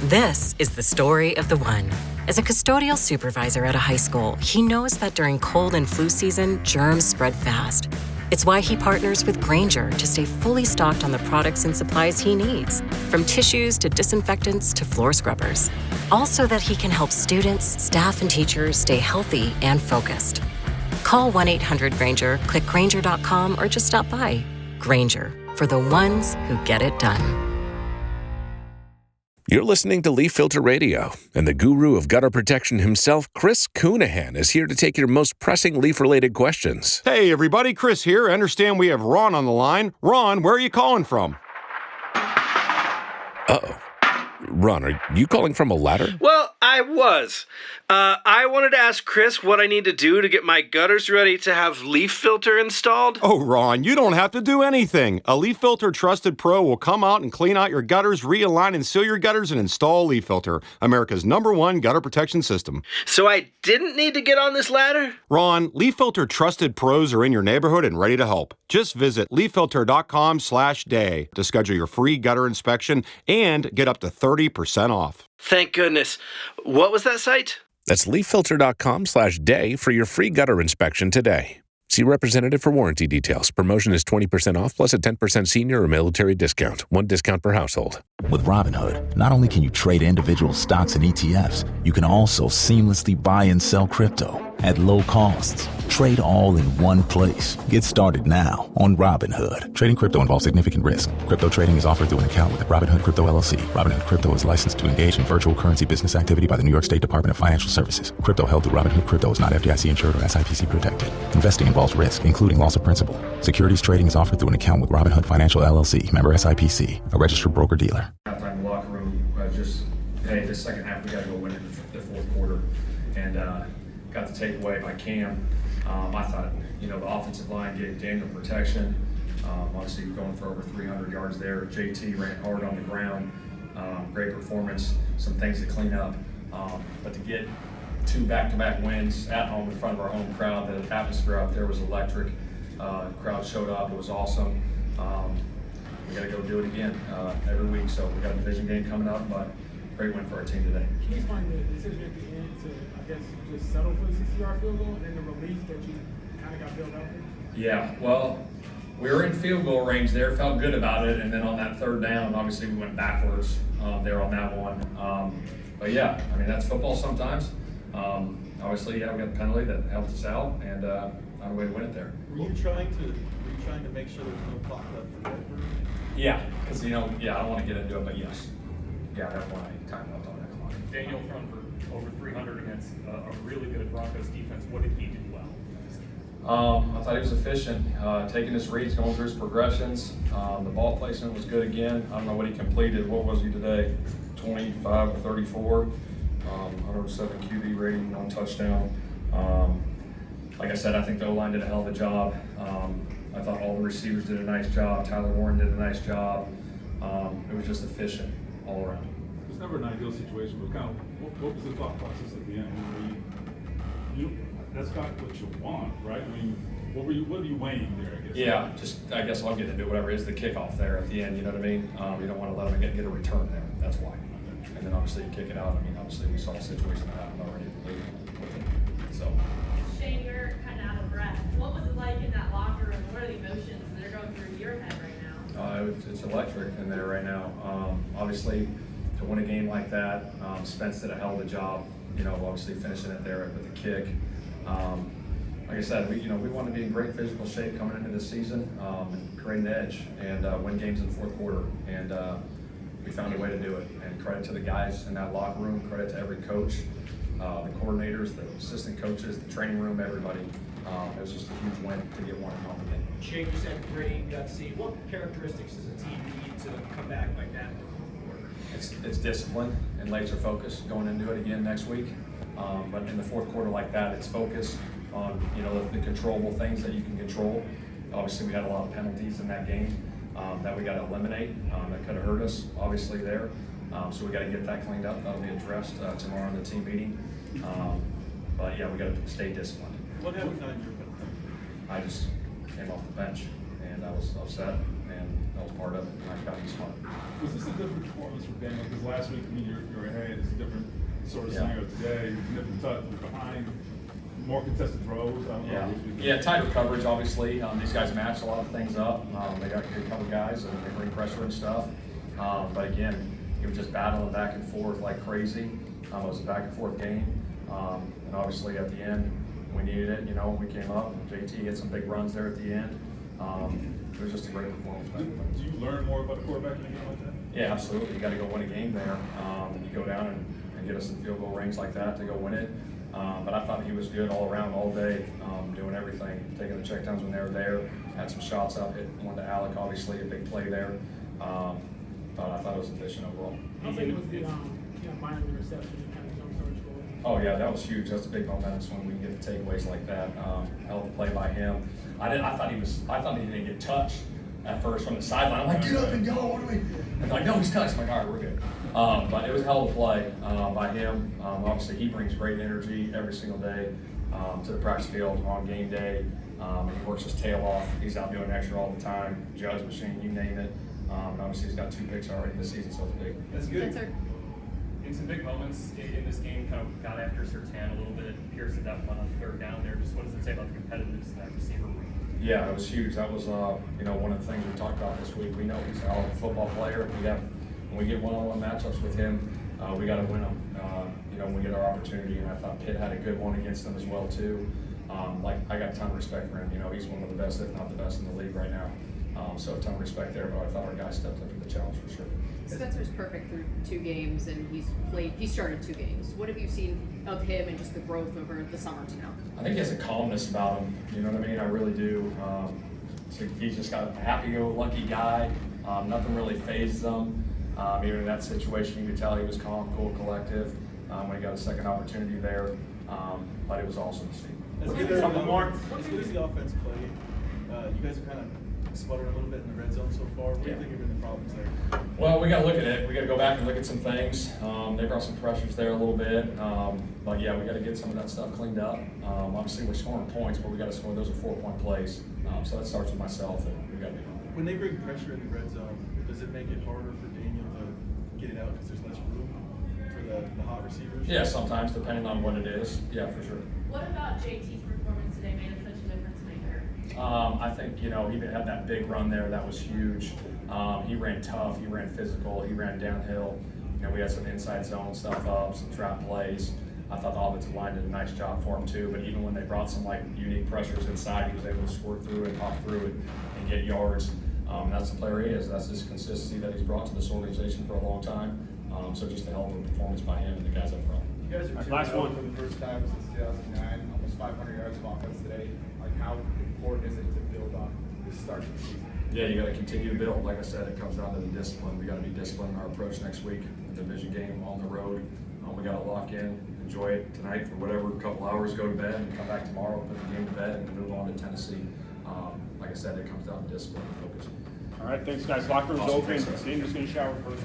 This is the story of the one. As a custodial supervisor at a high school, he knows that during cold and flu season, germs spread fast. It's why he partners with Grainger to stay fully stocked on the products and supplies he needs, from tissues to disinfectants to floor scrubbers. All so that he can help students, staff, and teachers stay healthy and focused. Call 1-800-GRAINGER, click Grainger.com, or just stop by. Grainger, for the ones who get it done. You're listening to Leaf Filter Radio, and the guru of gutter protection himself, Chris Coonahan, is here to take your most pressing leaf-related questions. Hey, everybody, Chris here. I understand we have Ron on the line. Ron, where are you calling from? Uh-oh. Ron, are you calling from a ladder? Well, I was. I wanted to ask Chris what I need to do to get my gutters ready to have leaf filter installed. Oh, Ron, you don't have to do anything. A Leaf Filter Trusted Pro will come out and clean out your gutters, realign and seal your gutters, and install Leaf Filter, America's #1 gutter protection system. So I didn't need to get on this ladder? Ron, Leaf Filter Trusted Pros are in your neighborhood and ready to help. Just visit leaffilter.com/day to schedule your free gutter inspection and get up to 30% off. Thank goodness. What was that site? That's leaffilter.com/day for your free gutter inspection today. See representative for warranty details. Promotion is 20% off plus a 10% senior or military discount. One discount per household. With Robinhood, not only can you trade individual stocks and ETFs, you can also seamlessly buy and sell crypto at low costs. Trade all in one place. Get started now on Robinhood. Trading crypto involves significant risk. Crypto trading is offered through an account with Robinhood Crypto LLC. Robinhood Crypto is licensed to engage in virtual currency business activity by the New York State Department of Financial Services. Crypto held through Robinhood Crypto is not FDIC insured or SIPC protected. Investing involves risk, including loss of principal. Securities trading is offered through an account with Robinhood Financial LLC, member SIPC, a registered broker-dealer. Halftime in the locker room, hey, this second half we got to go win it in the fourth quarter, and got the takeaway by Cam. I thought, the offensive line gave Daniel protection. Obviously going for over 300 yards there. JT ran hard on the ground. Great performance. Some things to clean up. But to get 2 back-to-back wins at home in front of our home crowd, the atmosphere out there was electric. Crowd showed up. It was awesome. We got to go do it again every week. So we got a division game coming up, but great win for our team today. Can you find the decision at the end to, just settle for the 60-yard field goal and then the relief that you kind of got built out there? Yeah, well, we were in field goal range there, felt good about it, and then on that third down, obviously we went backwards there on that one. But yeah, that's football sometimes. Obviously, we got a penalty that helped us out, and found a way to win it there. Were you trying to make sure there was no clock left for that? Yeah, because I don't want to get into it, but yes. Yeah, I don't want any time left on that clock. Daniel thrown for over 300 against a really good Broncos defense. What did he do well? I thought he was efficient, taking his reads, going through his progressions. The ball placement was good again. I don't know what he completed. What was he today? 25 or 34. 107 QB rating, 1 touchdown. Like I said, I think the O-line did a hell of a job. I thought all the receivers did a nice job. Tyler Warren did a nice job. It was just efficient all around. It's never an ideal situation, but kind of what was the thought process at the end? That's not what you want, right? What are you weighing there, I guess? Yeah, I guess I'll get into whatever is the kickoff there at the end, you know what I mean? You don't want to let them get a return there, that's why. And then obviously you kick it out. Obviously we saw a situation that happened already with it. So. Shane, you're kind of out of breath. What was it like in that locker room? What are the emotions that are going through your head right now? It's electric in there right now. Obviously, to win a game like that, Spence did a hell of a job. Obviously finishing it there with the kick. Like I said, we want to be in great physical shape coming into this season, and create an edge and win games in the fourth quarter. And we found a way to do it. And credit to the guys in that locker room. Credit to every coach, the coordinators, the assistant coaches, the training room, everybody. It was just a huge win to get one at home again. Shane, you said great, gutsy. What characteristics does a team need to come back like that in the fourth quarter? It's discipline and laser focus going into it again next week. But in the fourth quarter like that, it's focus on the controllable things that you can control. Obviously, we had a lot of penalties in that game that we got to eliminate. That could have hurt us, obviously, there. So we got to get that cleaned up. That'll be addressed tomorrow in the team meeting. But yeah, we got to stay disciplined. What happened on your penalty? I just came off the bench and I was upset and that was part of it, and I got to be smart. Was this a different performance for Daniel? Because last week, I mean, you're ahead. It's a different sort of scenario today. Different touch behind, more contested throws. I don't know. Yeah, tighter coverage, obviously. These guys match a lot of things up. They got good cover guys, and they bring pressure and stuff. But again, he was just battling back and forth like crazy. It was a back and forth game. And obviously at the end, we needed it. You know, we came up, and JT hit some big runs there at the end. It was just a great performance. Do you learn more about a quarterback in a game like that? Yeah, absolutely. You got to go win a game there. You go down and get us in field goal range like that to go win it. But I thought he was good all around, all day, doing everything, taking the checkdowns when they were there. Had some shots up, hit one to Alec, obviously a big play there. But I thought it was efficient overall. I think it was the minor reception and kind of jump start score. Oh yeah, that was huge. That's a big momentum swing when we get the takeaways like that. Hell of a play by him. I thought he didn't get touched at first from the sideline. I'm like, get up and go. What are we? And like, no, he's touched. I'm like, all right, we're good. But it was a hell of a play by him. Obviously, he brings great energy every single day to the practice field on game day. And he works his tail off. He's out doing extra all the time. Judge machine, you name it. And obviously, he's got 2 picks already this season, so it's big. That's good. In some big moments in this game, kind of got after Surtain a little bit. Pearson that one on 3rd down there. Just what does it say about the competitiveness of that receiver room? Yeah, it was huge. That was one of the things we talked about this week. We know he's a hell of a football player. When we get one-on-one matchups with him, we got to win them. When we get our opportunity, and I thought Pitt had a good one against them as well too. I got a ton of respect for him. He's one of the best, if not the best, in the league right now. So a ton of respect there. But I thought our guy stepped up to the challenge for sure. Spencer's perfect through 2 games, and he started 2 games. What have you seen of him and just the growth over the summer to now? I think he has a calmness about him. You know what I mean? I really do. So he's just got a happy-go-lucky guy. Nothing really phases him. Even in that situation, you could tell he was calm, cool, collective when he got a second opportunity there. But it was awesome to see. As good as the offense played, you guys are kind of sputtered a little bit in the red zone so far. What do you think have been the problems there? Well, we got to look at it. We got to go back and look at some things. They brought some pressures there a little bit. But yeah, we got to get some of that stuff cleaned up. Obviously, we're scoring points, but we got to score. Those are 4-point plays. So that starts with myself, and we got to do it. When they bring pressure in the red zone, does it make it harder for Daniel to get it out because there's less room for the hot receivers? Yeah, sometimes, depending on what it is. Yeah, for sure. What about JT's performance today made him such a difference maker? I think, he had that big run there. That was huge. He ran tough. He ran physical. He ran downhill. We had some inside zone stuff up, some trap plays. I thought the offensive line did a nice job for him too. But even when they brought some unique pressures inside, he was able to squirt through and hop through and get yards. That's the player he is. That's his consistency that he's brought to this organization for a long time. So just a hell of a performance by him and the guys up front. You guys are 2-0 for the first time since 2009, almost 500 yards of offense today. How important is it to build on this start of the season? Yeah, you got to continue to build. Like I said, it comes down to the discipline. We got to be disciplined in our approach next week. The division game on the road. We got to lock in, enjoy it tonight for whatever couple hours, go to bed, and come back tomorrow, put the game to bed, and move on to Tennessee. Like I said, it comes down to discipline and focus. All right, thanks guys. Locker room's open. Daniel's going to shower first.